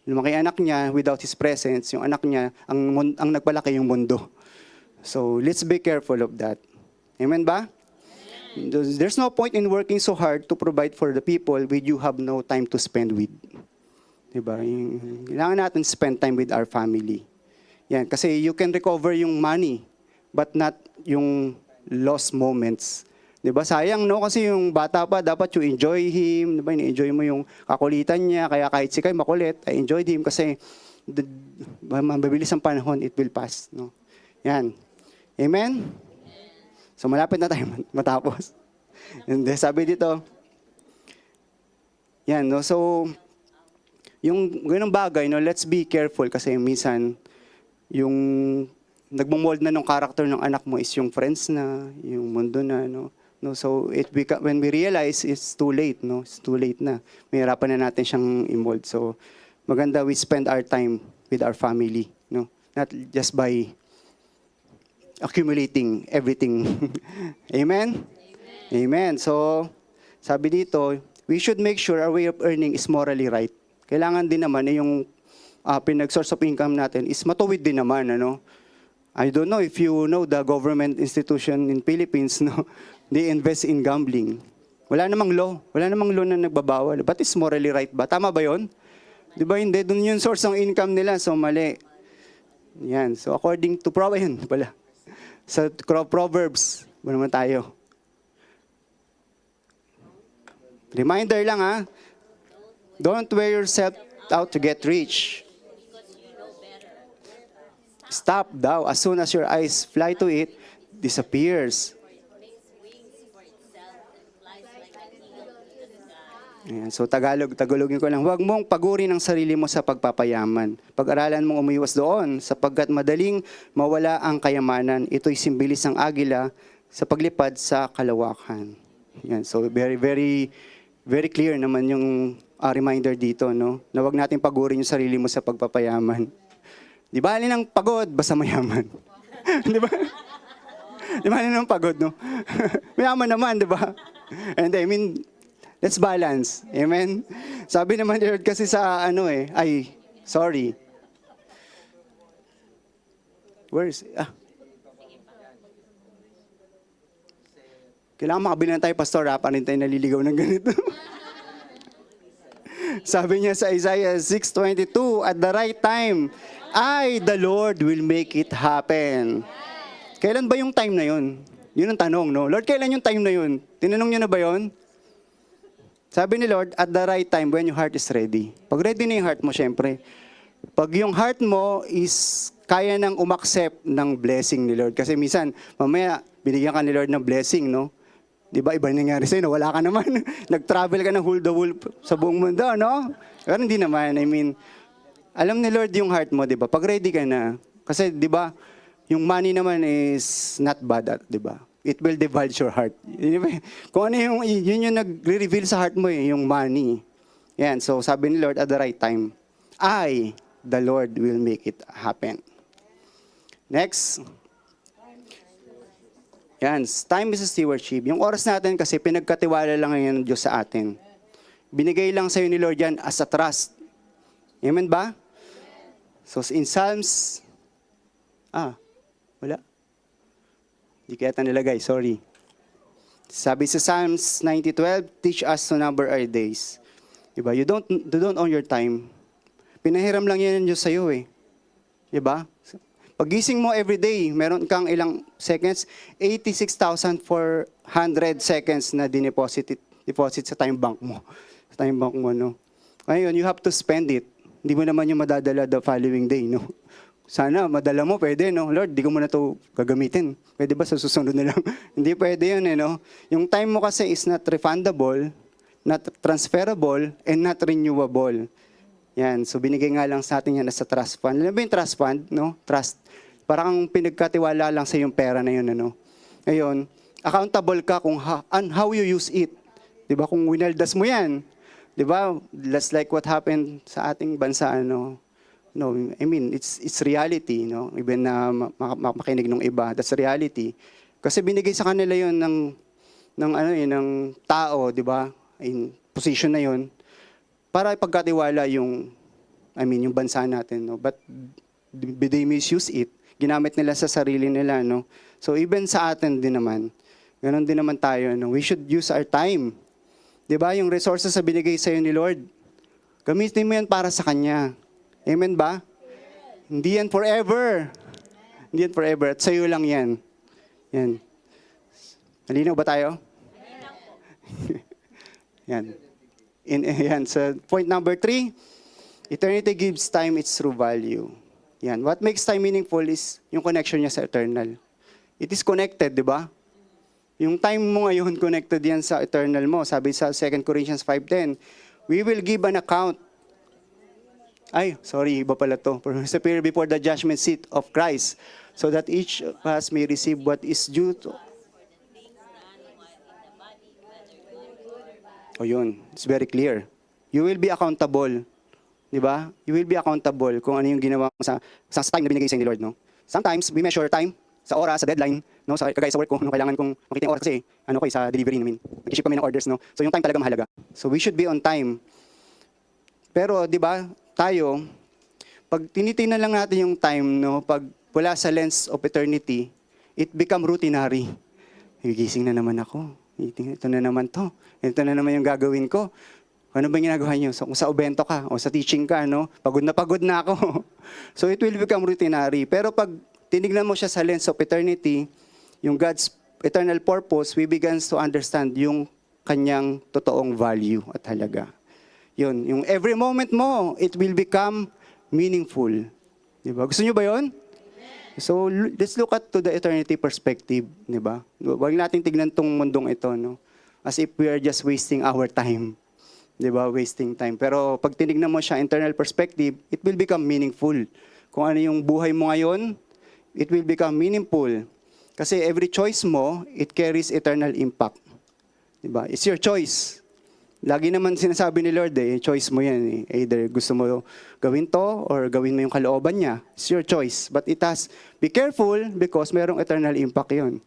Lumaki anak niya, without his presence, yung anak niya, ang nagpalaki yung mundo. So, let's be careful of that. Amen ba? There's no point in working so hard to provide for the people with you have no time to spend with. Diba? Kailangan natin spend time with our family. Yan, kasi you can recover yung money, but not yung lost moments. Diba? Sayang, no? Kasi yung bata pa, dapat you enjoy him. Diba? Enjoy mo yung kakulitan niya. Kaya kahit si Kay makulit, I enjoyed him kasi mabilis ang panahon, it will pass. No? Yan. Amen? So malapit na tayo matapos. And then, sabi dito, yan, no? So, yung ganung bagay, no, let's be careful kasi minsan, yung nagmo-mold na ng character ng anak mo is yung friends na, yung mundo na, no? No, so, when we realize, it's too late, no? It's too late na. Mahirapan na natin siyang i-mold. So, maganda we spend our time with our family, no? Not just by accumulating everything. Amen? Amen. So, sabi dito, we should make sure our way of earning is morally right. Kailangan din naman yung pinag-source of income natin is matuwid din naman, ano? I don't know if you know the government institution in Philippines, no? They invest in gambling. Wala namang law na nagbabawal. But it's morally right ba? Tama ba yun? Di ba hindi? Doon yung source ng income nila, so mali. Yan. So according to sa Proverbs, ba naman tayo? Reminder lang don't wear yourself out to get rich. Stop daw. As soon as your eyes fly to it, disappears. Ayan, so Tagalogin ko lang. Huwag mong pagurin ang sarili mo sa pagpapayaman. Pag-aralan mong umiwas doon, sapagkat madaling mawala ang kayamanan. Ito'y simbilis ng agila sa paglipad sa kalawakan. Ayan, so very, very, very clear naman yung reminder dito, no? Na huwag natin pagurin yung sarili mo sa pagpapayaman. Di ba alin ang pagod, basta mayaman? Di ba? Di ba alin ang pagod, no? Mayaman naman, di ba? And let's balance. Amen? Sabi naman ni Lord kasi sa sorry. Where is it? Kailangan makabili na tayo, Pastor, paano tayo naliligaw ng ganito? Sabi niya sa Isaiah 6:22, at the right time, the Lord will make it happen. Kailan ba yung time na yun? Yun ang tanong, no? Lord, kailan yung time na yun? Tinanong niyo na ba yun? Sabi ni Lord, at the right time, when your heart is ready. Pag ready na yung heart mo, syempre. Pag yung heart mo is kaya nang umaksep ng blessing ni Lord. Kasi minsan, mamaya, binigyan ka ni Lord ng blessing, no? Di ba, iba nangyari sa'yo, wala ka naman. Nag-travel ka ng whole the world sa buong mundo, no? Pero hindi naman, I mean, alam ni Lord yung heart mo, di ba? Pag ready ka na, kasi di ba, yung money naman is not bad, di ba? It will divulge your heart. Kung ano yun yung nagre-reveal sa heart mo, yung money. Yan, so sabi ni Lord, at the right time, the Lord will make it happen. Next. Yan, time is a stewardship. Yung oras natin kasi pinagkatiwala lang ngayon ng Diyos sa atin. Binigay lang sa'yo ni Lord yan as a trust. Amen ba? So in Psalms, wala. Hindi kaya ito nilagay, sorry. Sabi sa Psalms 90:12, teach us to number our days. Diba? You don't own your time. Pinahiram lang yan ng Diyos sa'yo eh. Diba? Pagising mo everyday, meron kang ilang seconds? 86,400 seconds na deposit sa time bank mo. Sa time bank mo, no? Ngayon, you have to spend it. Hindi mo naman yung madadala the following day, no? Sana, madala mo, pwede, no? Lord, di ko mo na ito gagamitin. Pwede ba sa susunod na lang? Hindi pwede yun, eh, no? Yung time mo kasi is not refundable, not transferable, and not renewable. Yan, so binigay nga lang sa atin yan as a trust fund. Alam ba yung trust fund, no? Trust. Parang pinagkatiwala lang sa yung pera na yun, ano? Ngayon, accountable ka kung how you use it. Diba? Kung winaldas mo yan, diba? Just like what happened sa ating bansa, ano? No, I mean, it's reality, no? Even na makinig ng iba, that's reality. Kasi binigay sa kanila yun ng tao, diba? In position na yun, para ipagkatiwala yung bansa natin, no? But they misuse it. Ginamit nila sa sarili nila, no? So even sa atin din naman, ganoon din naman tayo, no? We should use our time. 'Di ba? Yung resources na binigay sa iyo ni Lord, gamitin mo yan para sa Kanya. Amen ba? Hindi yan forever. Hindi yan forever. At sa iyo lang yan. Yan. Malinaw ba tayo? Yan. Yan. So point number 3, eternity gives time its true value. Yan. What makes time meaningful is yung connection niya sa eternal. It is connected, di ba? Yung time mo ngayon, connected yan sa eternal mo. Sabi sa 2 Corinthians 5:10, we will give an account. Iba pala to. Appear before the judgment seat of Christ, so that each of us may receive what is due to. Yun. It's very clear. You will be accountable. Di ba? You will be accountable kung ano yung ginawa mo sa time na binigay sa ni Lord, no? Sometimes, we measure time sa oras, sa deadline, no? Kagaya sa work ko, no? Kailangan kong makita yung oras kasi, sa delivery namin. Nag-ship kami ng orders, no? So, yung time talaga mahalaga. So, we should be on time. Pero, di ba, tayo, pag tinitingnan lang natin yung time, no? Pag wala sa lens of eternity, it become routinary. Gising na naman ako. Ito na naman to. Ito na naman yung gagawin ko. Ano ba yung ginagawa niyo? So, kung sa ubento ka o sa teaching ka, no? Pagod na ako. So it will become routinary. Pero pag tinignan mo siya sa lens of eternity, yung God's eternal purpose, we begin to understand yung kanyang totoong value at halaga. Yun, yung every moment mo, it will become meaningful. Diba? Gusto niyo ba yun? So let's look at to the eternity perspective, diba? Huwag nating tignan tong mundong ito, no? As if we are just wasting our time. Diba? Wasting time. Pero pag tinignan mo siya internal perspective, it will become meaningful. Kung ano yung buhay mo ngayon, it will become meaningful. Kasi every choice mo, it carries eternal impact. Diba? It's your choice. Lagi naman sinasabi ni Lord, choice mo yan. Either gusto mo gawin to or gawin mo yung kalooban niya. It's your choice. But be careful because merong eternal impact yun.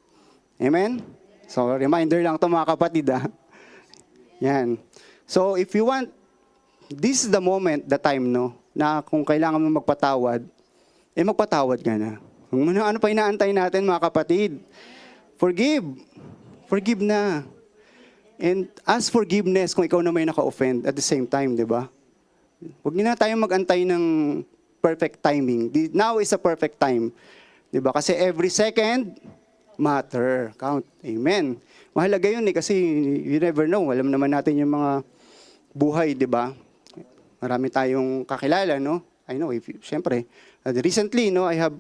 Amen? So, reminder lang to mga kapatid, Yan. So, if you want, this is the moment, the time, no, na kung kailangan mo magpatawad, magpatawad ka na. Ano pa inaantay natin, mga kapatid? Forgive. Forgive na. And ask forgiveness kung ikaw na may naka-offend at the same time, di ba? Huwag na tayong mag-antay ng perfect timing. Now is a perfect time. Di ba? Kasi every second, matter. Count. Amen. Mahalaga yun kasi you never know. Alam naman natin yung mga buhay, di ba? Marami tayong kakilala, no? I know, syempre. Recently, no, I have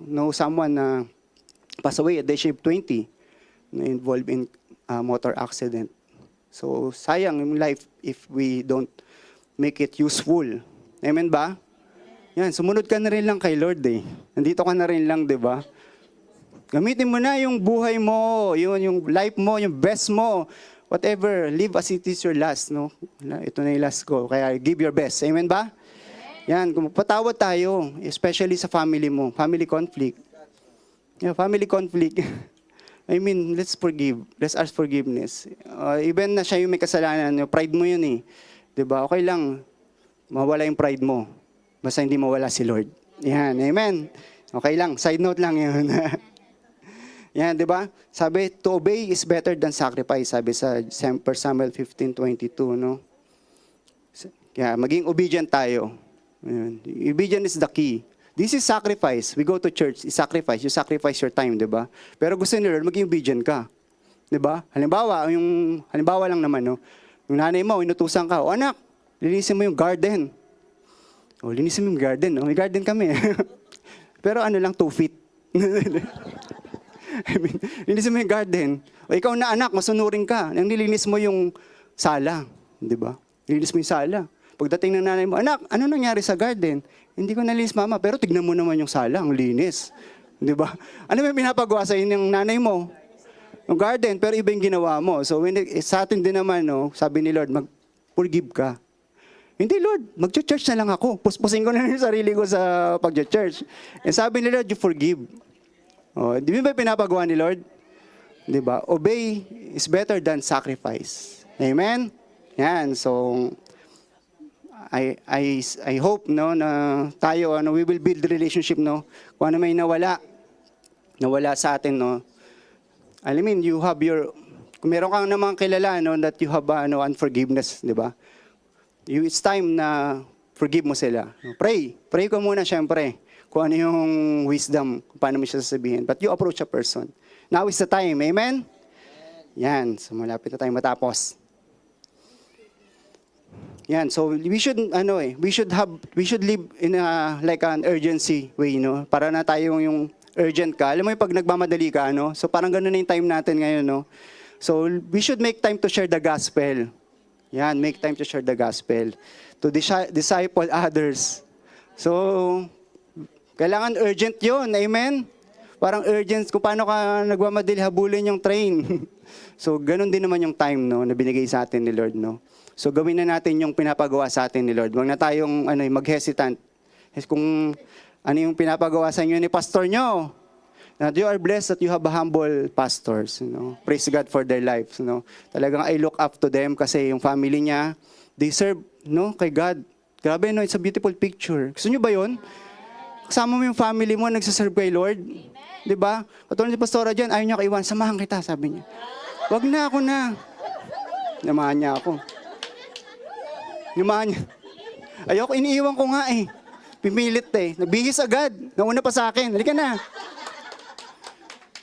know someone na passed away at the age of 20 na involved in motor accident. So, sayang yung life if we don't make it useful. Amen ba? Yan, sumunod ka na rin lang kay Lord eh. Nandito ka na rin lang, di ba? Gamitin mo na yung buhay mo, yung life mo, yung best mo. Whatever, live as it is your last, no? Ito na yung last ko, kaya give your best. Amen ba? Yan, kung patawad tayo, especially sa family mo, family conflict. Yeah, family conflict. I mean, let's forgive. Let's ask forgiveness. Even na siya yung may kasalanan, yung pride mo yun eh. Diba? Okay lang, mawala yung pride mo. Basta hindi mawala si Lord. Yan, amen. Okay lang, side note lang yun. Yan, diba? Sabi, to obey is better than sacrifice. Sabi sa 1 Samuel 15:22, no? Kaya maging obedient tayo. Yan. Obedience is the key. This is sacrifice. We go to church, is sacrifice. You sacrifice your time, di ba? Pero gusto ni Lord, maging obedient ka. Di ba? Halimbawa lang naman, no? Yung nanay mo, inutusan ka, o anak, linisin mo yung garden. O, linisin mo yung garden, no? May garden kami. Pero ano lang, 2 feet. I mean, linisin mo yung garden. O ikaw na anak, masunurin ka. Nang nilinis mo yung sala. Di ba? Nilinis mo yung sala. Pagdating ng nanay mo, anak, ano nangyari sa garden? Hindi ko nalinis, mama, pero tignan mo naman yung sala, ang linis. Di ba? Ano may pinapagawa sa ng nanay mo? Yung garden, pero iba yung ginawa mo. So, sa atin din naman, no, sabi ni Lord, mag-forgive ka. Hindi, Lord, mag-church na lang ako. Puspusin ko na yung sarili ko sa pag-church. And sabi ni Lord, you forgive. Oh, di ba pinapagawa ni Lord? Di ba? Obey is better than sacrifice. Amen? Yan, so I hope no na tayo we will build relationship no. Kung ano may nawala sa atin no. I mean, you have kung meron kang namang kilala no that you have unforgiveness, di ba? It's time na forgive mo sila. Pray ko muna syempre kung ano yung wisdom, kung paano mo siya sasabihin. But you approach a person. Now is the time, amen? Yan, so malapit na tayong matapos. Yan, so we should live in like an urgency way, no? Para na tayo yung urgent ka. Alam mo yung pag nagmamadali ka, no? So parang ganoon na yung time natin ngayon, no? So we should make time to share the gospel. Yan, make time to share the gospel. To disciple others. So kailangan urgent 'yon, amen? Parang urgent kung paano ka nagmamadali habulin yung train. So ganoon din naman yung time, no, na binigay sa atin ni Lord, no? So gawin na natin yung pinapagawa sa atin ni Lord. Huwag na tayong mag-hesitant. Kung ano yung pinapagawa sa inyo ni pastor nyo. That you are blessed that you have humble pastors. You know? Praise God for their lives. You know? Talagang I look up to them kasi yung family niya, they serve kay God. Grabe, no? It's a beautiful picture. Gusto nyo ba yun? Kasama mo yung family mo, nagsaserve kay Lord. Diba? Katulad ni Pastora dyan, ayaw niya kaiwan, samahan kita, sabi niya. Wag na, ako na. Namahan niya ako. Yumahan niya. Ayoko, iniiwan ko nga eh. Pimilit eh. Nagbihis agad. Nauna pa sa akin. Halika na.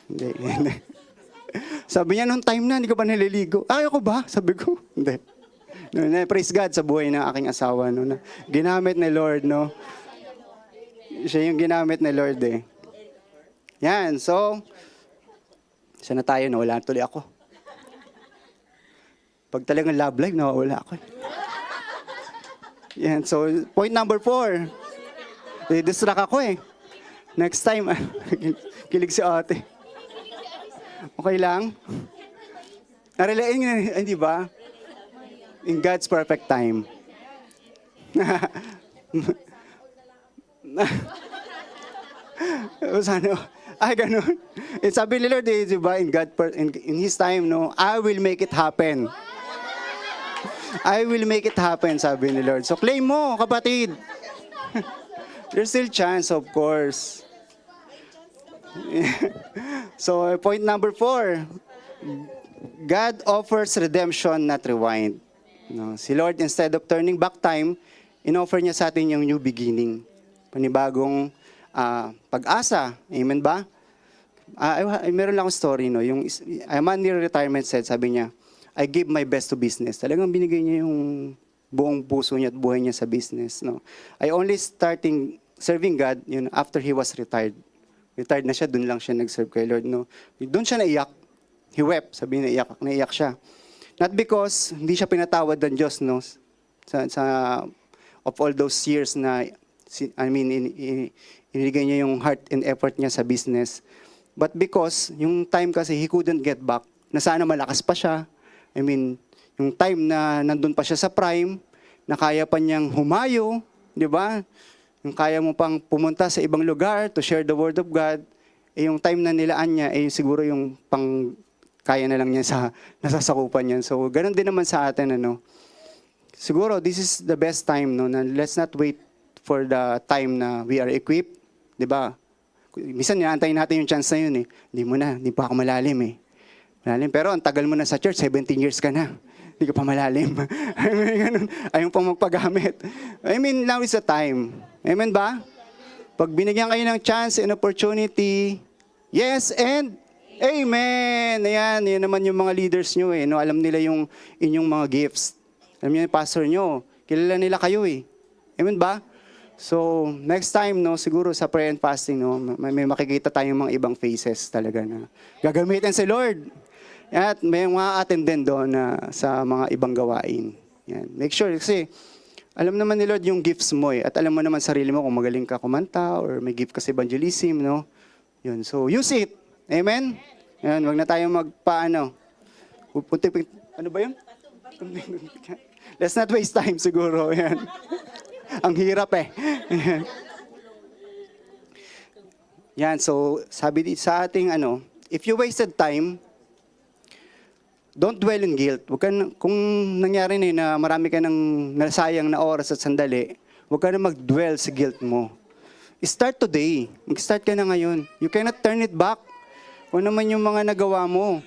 Hindi. Sabi niya, noong time na, hindi ka pa naliligo. Ayoko ba? Sabi ko, hindi. Praise God sa buhay ng aking asawa. No, na ginamit ni Lord, no? Siya yung ginamit ni Lord eh. Yan, so, isa na tayo, nawala tuloy ako. Pag talagang love life, nawawala ako eh. Yan, so point number 4. Distract ako eh. Next time, kilig si ate. Okay lang? Narelain, hindi ba? In God's perfect time. Ganun. Sabi ni Lord, di ba, in His time, no, I will make it happen. I will make it happen, sabi ni Lord. So claim mo, kapatid. There's still chance, of course. So point number 4. God offers redemption, not rewind. No, si Lord, instead of turning back time, in-offer niya sa atin yung new beginning. Panibagong pag-asa. Amen ba? Meron lang akong story, no? Yung a man near retirement said, sabi niya, I give my best to business. Talagang binigay niya yung buong puso niya at buhay niya sa business. No? I only starting serving God after he was retired. Retired na siya, doon lang siya nag-serve kay Lord. No? Doon siya naiyak. he wept. Sabi niya, naiyak siya. Not because hindi siya pinatawad ng Diyos, no? Of all those years na, inigay niya yung heart and effort niya sa business. But because, yung time kasi, he couldn't get back. Na sana malakas pa siya. Yung time na nandun pa siya sa prime, na kaya pa niyang humayo, di ba? Yung kaya mo pang pumunta sa ibang lugar to share the word of God, yung time na nilaan niya, siguro yung pang kaya na lang niya sa nasasakupan niya. So, ganun din naman sa atin, ano. Siguro, this is the best time, no, na let's not wait for the time na we are equipped, di ba? Minsan, inaantayin natin yung chance na yun, eh. Hindi pa ako malalim, eh. Malalim. Pero, ang tagal mo na sa church, 17 years ka na. Hindi ka pa malalim. Ayaw pang magpagamit. Now is the time. Amen ba? Pag binigyan kayo ng chance and opportunity, yes and amen. Ayan, yan naman yung mga leaders nyo, eh. No, alam nila yung inyong mga gifts. Alam niyo yung pastor nyo, kilala nila kayo, eh. Amen ba? So, next time, no, siguro sa prayer and fasting, no, may makikita tayong mga ibang faces talaga na gagamitin si Lord. At may mga attend din doon sa mga ibang gawain. Yan. Make sure, kasi alam naman ni Lord yung gifts mo, eh. At alam mo naman sarili mo kung magaling ka kumanta or may gift ka sa evangelism, no? Yun. So, use it. Amen? Yan, wag na tayong magpaano. Ano ba yun? Let's not waste time siguro. Yan. Ang hirap, eh. Yan, so sabi sa ating if you wasted time, don't dwell in guilt. Kung nangyari na marami ka ng nasayang na oras at sandali, huwag ka na mag-dwell sa guilt mo. Start today. Mag-start ka na ngayon. You cannot turn it back. Kung naman yung mga nagawa mo.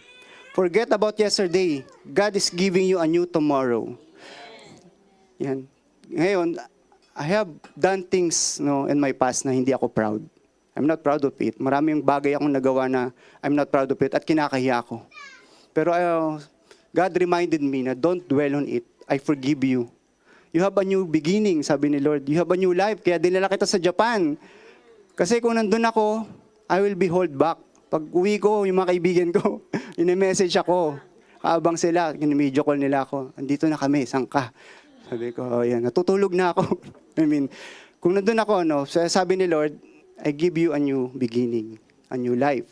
Forget about yesterday. God is giving you a new tomorrow. Yan. Ngayon, I have done things in my past na hindi ako proud. I'm not proud of it. Maraming bagay akong nagawa na I'm not proud of it at kinakahiya ako. Pero God reminded me na don't dwell on it. I forgive you. You have a new beginning, sabi ni Lord. You have a new life. Kaya dinala kita sa Japan. Kasi kung nandun ako, I will be hold back. Pag uwi ko, yung mga kaibigan ko, message ako. Kaabang sila, video call nila ako. Andito na kami, saan ka? Sabi ko, yan, natutulog na ako. Kung nandun ako, sabi ni Lord, I give you a new beginning, a new life,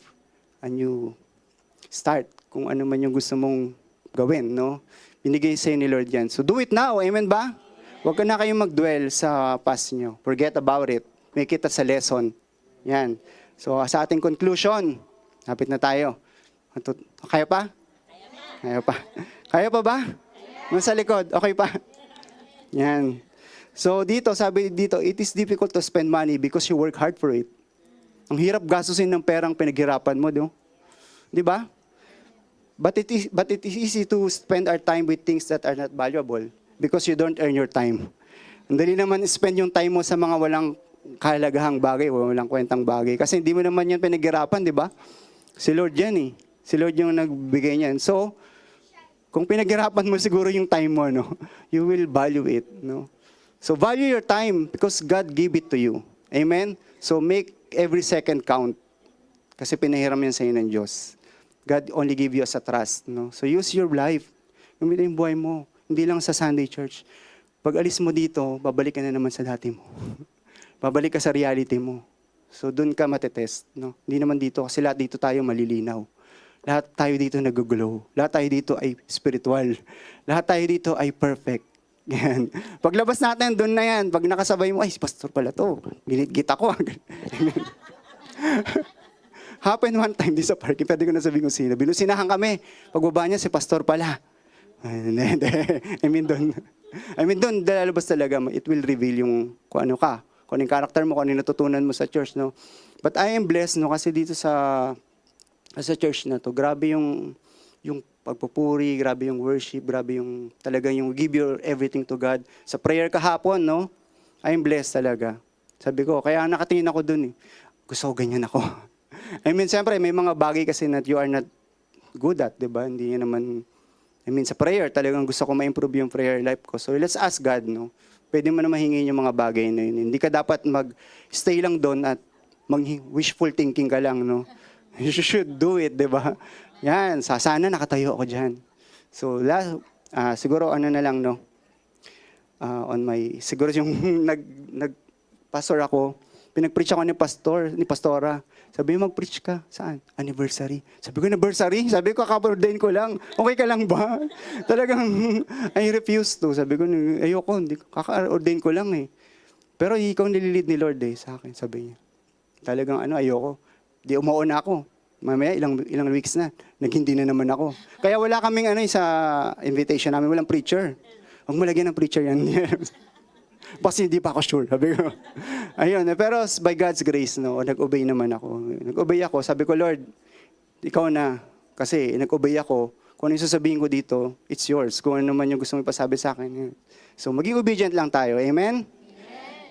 a new start. Kung ano man yung gusto mong gawin, no? Binigay sa'yo ni Lord yan. So do it now, amen ba? Huwag ka na kayong mag-dwell sa past nyo. Forget about it. Make it as a lesson. Yan. So sa ating conclusion, napit na tayo. Kaya pa? Kaya pa. Kaya pa ba? Nasa likod, okay pa? Yan. So dito, sabi dito, it is difficult to spend money because you work hard for it. Ang hirap gastusin ng perang pinaghirapan mo, di ba? But it is easy to spend our time with things that are not valuable because you don't earn your time. Ang dali naman spend yung time mo sa mga walang kahalagahang bagay, walang kwentang bagay. Kasi hindi mo naman yan pinaghirapan, di ba? Si Lord yan, eh. Si Lord yung nagbigay niyan. So, kung pinaghirapan mo siguro yung time mo, you will value it. So, value your time because God gave it to you. Amen? So, make every second count. Kasi pinahiram yan sa iyo ng Diyos. God only give you as a trust. So, use your life. Gamitin yung buhay mo. Hindi lang sa Sunday church. Pag alis mo dito, babalik ka na naman sa dati mo. Babalik ka sa reality mo. So, dun ka matetest. Hindi naman dito, kasi lahat dito tayo malilinaw. Lahat tayo dito nag-glow. Lahat tayo dito ay spiritual. Lahat tayo dito ay perfect. Yan. Paglabas natin, dun na yan. Pag nakasabay mo, ay, si pastor pala to. Ginit-git ako. Happened one time di sa parking, pwede ko na sabihin kung sino. Binusinahan kami. Pagbaba niya, si pastor pala. I mean, doon, lalabas talaga, it will reveal yung kung ano ka. Kung anong character mo, kung anong natutunan mo sa church, But I am blessed, kasi dito sa church na to, grabe yung pagpupuri, grabe yung worship, grabe yung talaga yung give your everything to God. Sa prayer kahapon, I am blessed talaga. Sabi ko, kaya nakatingin ako dun, Gusto ko ganyan ako. Siyempre, may mga bagay kasi that you are not good at, di ba? Hindi niya naman, sa prayer, talagang gusto ko ma-improve yung prayer life ko. So, let's ask God, Pwede mo na mahingin yung mga bagay na yun. Hindi ka dapat mag-stay lang doon at wishful thinking ka lang, You should do it, di ba? Yan, sana nakatayo ako dyan. So, siguro ano na lang, no? Siguro yung pastor ako, pinag-preach ako ni pastora. Sabi niya, mag-preach ka. Saan? Anniversary. Sabi ko, anniversary? Sabi ko, kaka-ordain ko lang. Okay ka lang ba? Talagang, I refuse to. Sabi ko, ayoko, hindi, kaka-ordain ko lang eh. Pero ikaw nililid ni Lord eh, sa akin, sabi niya. Talagang ayoko. Di umuon na ako. Mamaya, ilang weeks na. Naghindi na naman ako. Kaya wala kaming sa invitation namin, walang preacher. Huwag mo lagyan ng preacher yan. Kasi hindi pa ako sure. Sabi ko. Ayun. Pero by God's grace, no, nag-obey naman ako. Nag-obey ako. Sabi ko, Lord, ikaw na. Kasi nag-obey ako. Kung ano yung sasabihin ko dito, it's yours. Kung ano naman yung gusto mo ipasabi sa akin. So, maging obedient lang tayo. Amen?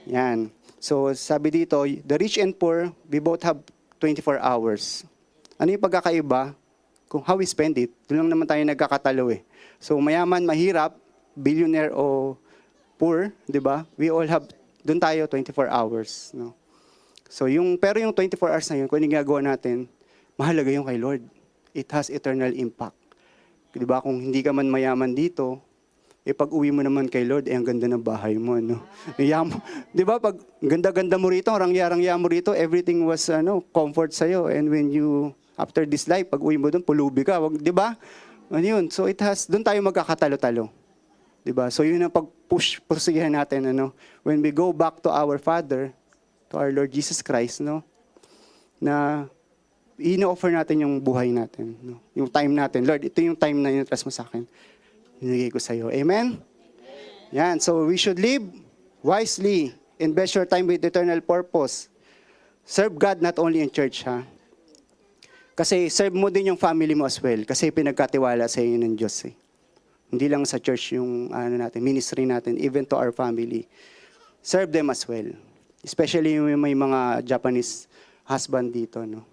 Yan. So, sabi dito, the rich and poor, we both have 24 hours. Ano yung pagkakaiba? Kung how we spend it, doon lang naman tayo nagkakatalo eh. So, mayaman, mahirap, billionaire o poor, di ba? We all have, doon tayo 24 hours. No? So pero yung 24 hours na yun, kung ginagawa natin, mahalaga yung kay Lord. It has eternal impact. Di ba? Kung hindi ka man mayaman dito, pag uwi mo naman kay Lord, ang ganda ng bahay mo. No? Di ba? Pag ganda-ganda mo rito, rangya-rangya mo rito, everything was comfort sa'yo. And when you, after this life, pag uwi mo doon, pulubi ka. Di ba? Ano yun? So doon tayo magkakatalo-talo. Diba? So yun ang pagpusigihan natin, when we go back to our Father, to our Lord Jesus Christ, na ino-offer natin yung buhay natin, yung time natin. Lord, ito yung time na in-trust mo sa akin. Hinigay ko sa iyo. Amen? Yan. So we should live wisely, invest your time with eternal purpose. Serve God not only in church, ha? Kasi serve mo din yung family mo as well. Kasi pinagkatiwala sa iyo ng Diyos, eh. Hindi lang sa church yung ministry natin, even to our family. Serve them as well. Especially yung may mga Japanese husband dito. No?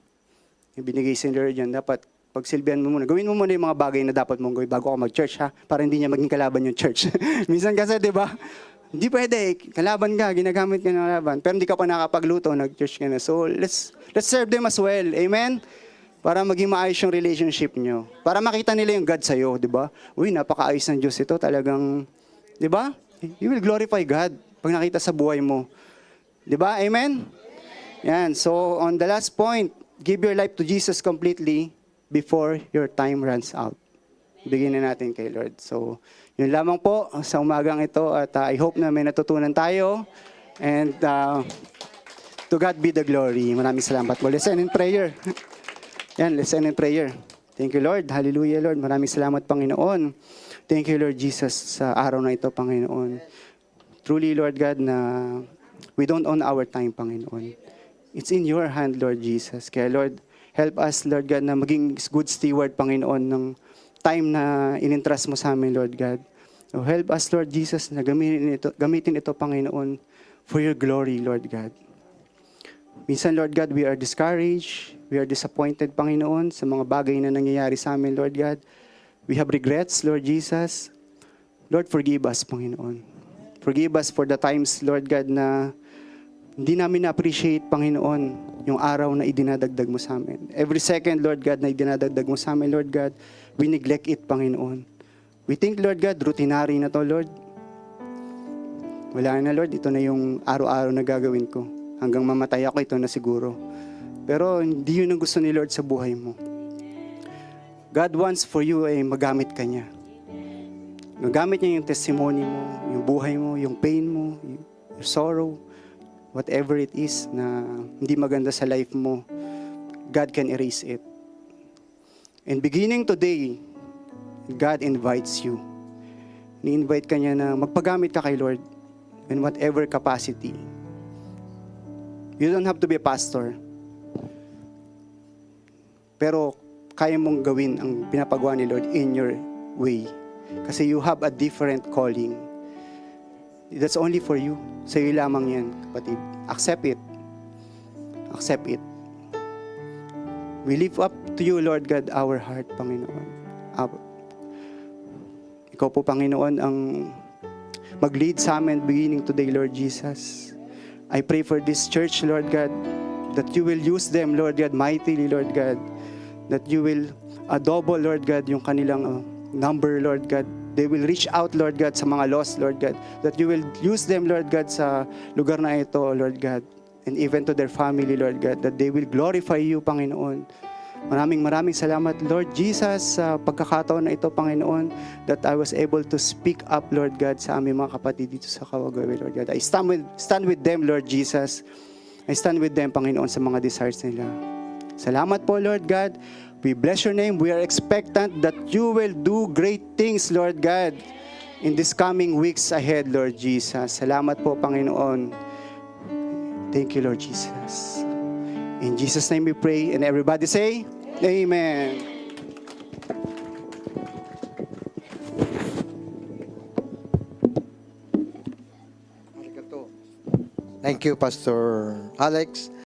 Yung binigay si Lord yan, dapat pagsilbihan mo muna. Gawin mo muna yung mga bagay na dapat mong gawin bago ka mag-church, ha? Para hindi niya maging kalaban yung church. Minsan kasi, di ba? Hindi pwede. Kalaban ka, ginagamit ka ng kalaban. Pero hindi ka pa nakapagluto, nag-church ka na. So, let's serve them as well. Amen? Para maging maayos yung relationship nyo. Para makita nila yung God sa'yo, di ba? Uy, napakaayos ng Diyos ito. Talagang, di ba? You will glorify God pag nakita sa buhay mo. Di ba? Amen? Yan. So, on the last point, give your life to Jesus completely before your time runs out. Bigyan na natin kay Lord. So, yun lamang po sa umagang ito. At I hope na may natutunan tayo. And to God be the glory. Maraming salamat. We'll listen in prayer. Yan, listen in prayer. Thank you, Lord. Hallelujah, Lord. Maraming salamat, Panginoon. Thank you, Lord Jesus, sa araw na ito, Panginoon. Truly, Lord God, na we don't own our time, Panginoon. It's in your hand, Lord Jesus. Kaya, Lord, help us, Lord God, na maging good steward, Panginoon, ng time na in-entrust mo sa amin, Lord God. So help us, Lord Jesus, na gamitin ito, Panginoon, for your glory, Lord God. Minsan, Lord God, we are discouraged. We are disappointed, Panginoon, sa mga bagay na nangyayari sa amin, Lord God. We have regrets, Lord Jesus. Lord, forgive us, Panginoon. Forgive us for the times, Lord God, na hindi namin na-appreciate, Panginoon, yung araw na idinadagdag mo sa amin. Every second, Lord God, na idinadagdag mo sa amin, Lord God, we neglect it, Panginoon. We think, Lord God, routinary na to, Lord. Wala na, Lord. Ito na yung araw-araw na gagawin ko. Hanggang mamatay ako, ito na siguro. Pero hindi yun ang gusto ni Lord sa buhay mo. God wants for you ay magamit ka niya. Magamit niya yung testimony mo, yung buhay mo, yung pain mo, your sorrow, whatever it is na hindi maganda sa life mo, God can erase it. And beginning today, God invites you. Ni-invite ka niya na magpagamit ka kay Lord in whatever capacity. You don't have to be a pastor. Pero kaya mong gawin ang pinapagawa ni Lord in your way. Kasi you have a different calling. That's only for you. Sa'yo lamang yan, kapatid. Accept it. Accept it. We lift up to you, Lord God, our heart, Panginoon. Ikaw po, Panginoon, ang mag-lead sa amin beginning today, Lord Jesus. I pray for this church, Lord God, that you will use them, Lord God, mightily, Lord God, that you will double, Lord God, yung kanilang number, Lord God. They will reach out, Lord God, sa mga lost, Lord God. That you will use them, Lord God, sa lugar na ito, Lord God. And even to their family, Lord God, that they will glorify you, Panginoon. Maraming salamat, Lord Jesus, sa pagkakataon na ito, Panginoon, that I was able to speak up, Lord God, sa aming mga kapatid dito sa Kawagawa, Lord God. I stand with them, Lord Jesus. I stand with them, Panginoon, sa mga desires nila. Salamat po, Lord God. We bless your name. We are expectant that you will do great things, Lord God, in this coming weeks ahead, Lord Jesus. Salamat po, Panginoon. Thank you, Lord Jesus. In Jesus' name we pray, and everybody say, Amen. Thank you, Pastor Alex.